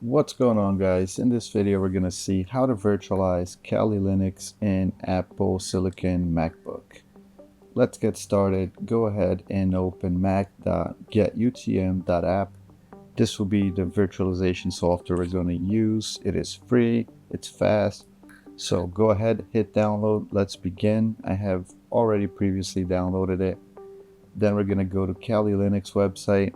What's going on, guys? In this video we're going to see how to virtualize Kali Linux in Apple Silicon MacBook. Let's get started. Go ahead and open mac.getutm.app. This will be the virtualization software we're going to use. It is free, it's fast, so go ahead, hit download. Let's begin. I have already previously downloaded it. Then we're going to go to Kali Linux website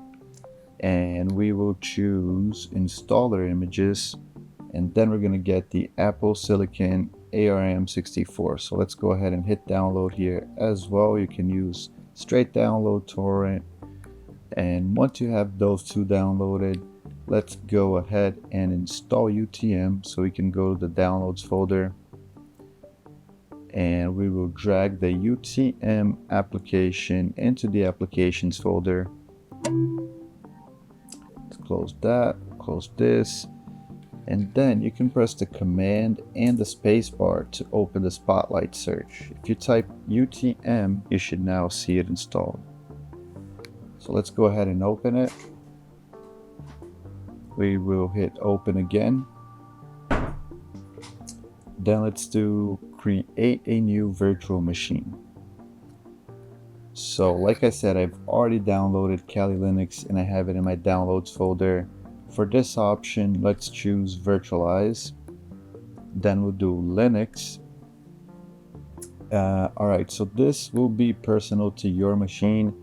and we will choose installer images, and then we're going to get the Apple Silicon ARM 64. So let's go ahead and hit download here as well. You can use straight download, torrent, and once you have those two downloaded, let's go ahead and install UTM. So we can go to the downloads folder and we will drag the UTM application into the applications folder. Close that, close this, and then you can press the command and the space bar to open the spotlight search. If you type UTM, you should now see it installed. So let's go ahead and open it. We will hit open again. Then let's do create a new virtual machine. So like I said, I've already downloaded Kali Linux and I have it in my downloads folder. For this option, let's choose virtualize. Then we'll do Linux. Alright, so this will be personal to your machine.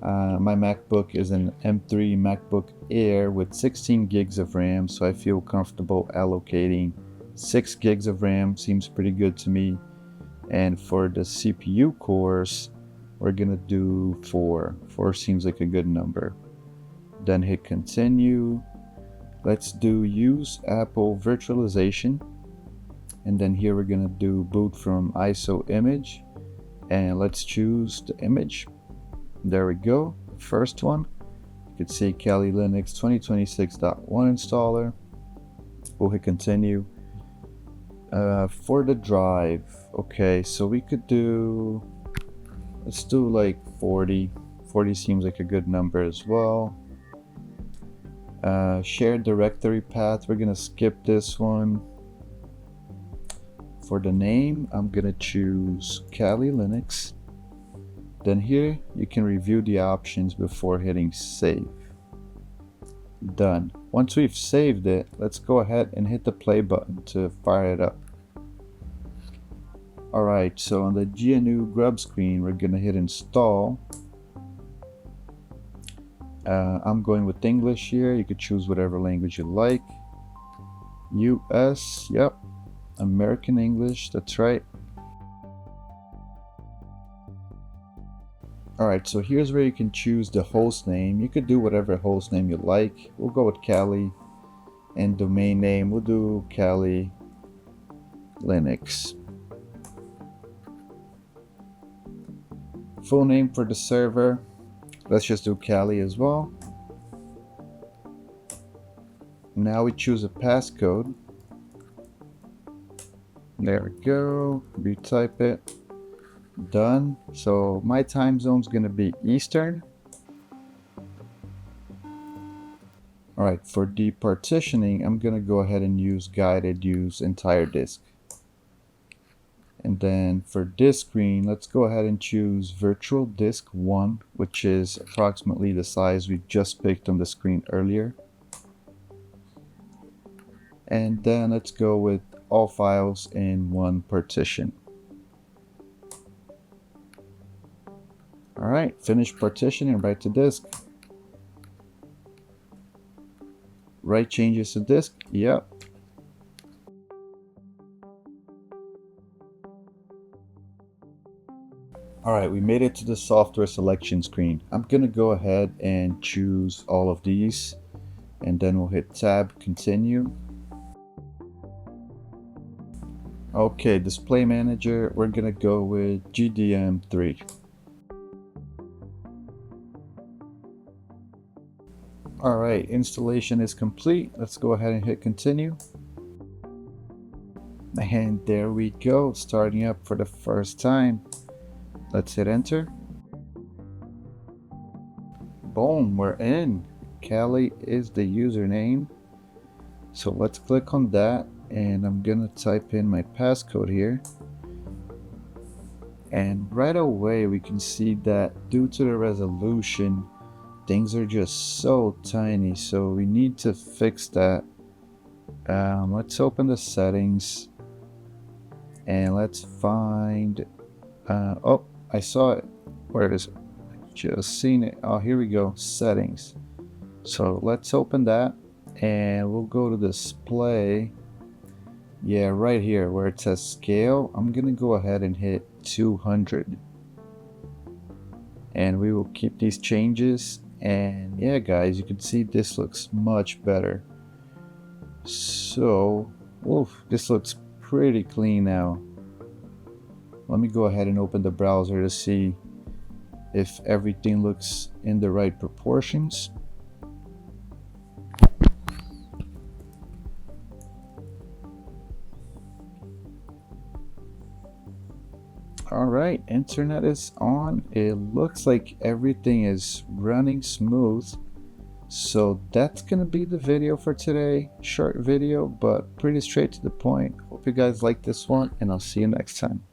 My MacBook is an M3 MacBook Air with 16 gigs of RAM, so I feel comfortable allocating 6 gigs of RAM. Seems pretty good to me. And for the CPU cores, we're gonna do 4. 4 seems like a good number. Then hit continue. Let's do use Apple virtualization, and then here we're gonna do boot from ISO image, and let's choose the image. There we go, first one. You can see Kali Linux 2026.1 installer. We'll hit continue. For the drive, okay, so we could do, let's do like 40. 40 seems like a good number as well. Shared directory path, we're gonna skip this one. For the name, I'm gonna choose Kali Linux. Then here you can review the options before hitting save. Done. Once we've saved it, let's go ahead and hit the play button to fire it up. Alright, so on the GNU grub screen, we're gonna hit install. I'm going with English here. You could choose whatever language you like. US, yep. American English, that's right. Alright, so here's where you can choose the host name. You could do whatever host name you like. We'll go with Kali. And domain name, we'll do Kali Linux. Full name for the server, let's just do Kali as well. Now we choose a passcode. There we go, retype it. Done. So my time zone is going to be Eastern. Alright, for departitioning, I'm going to go ahead and use guided use entire disk. And then for disk screen, let's go ahead and choose virtual disk 1, which is approximately the size we just picked on the screen earlier. And then let's go with all files in one partition. Alright, finish partitioning, write to disk. Write changes to disk, yep. Alright, we made it to the software selection screen. I'm gonna go ahead and choose all of these, and then we'll hit tab, continue. Okay, display manager, we're gonna go with GDM3. Alright, installation is complete. Let's go ahead and hit continue. And there we go, starting up for the first time. Let's hit enter. Boom, we're in. Kali is the username. So let's click on that, and I'm gonna type in my passcode here. And right away we can see that due to the resolution, things are just so tiny, so we need to fix that. Let's open the settings and let's find oh, I saw it. Where is it? Just seen it. Oh, here we go, settings. So let's open that and we'll go to display. Yeah, right here where it says scale, I'm gonna go ahead and hit 200, and we will keep these changes. And yeah guys, you can see this looks much better. So oof, this looks pretty clean now. Let me go ahead and open the browser to see if everything looks in the right proportions. Alright, internet is on. It looks like everything is running smooth. So that's gonna be the video for today. Short video, but pretty straight to the point. Hope you guys like this one, and I'll see you next time.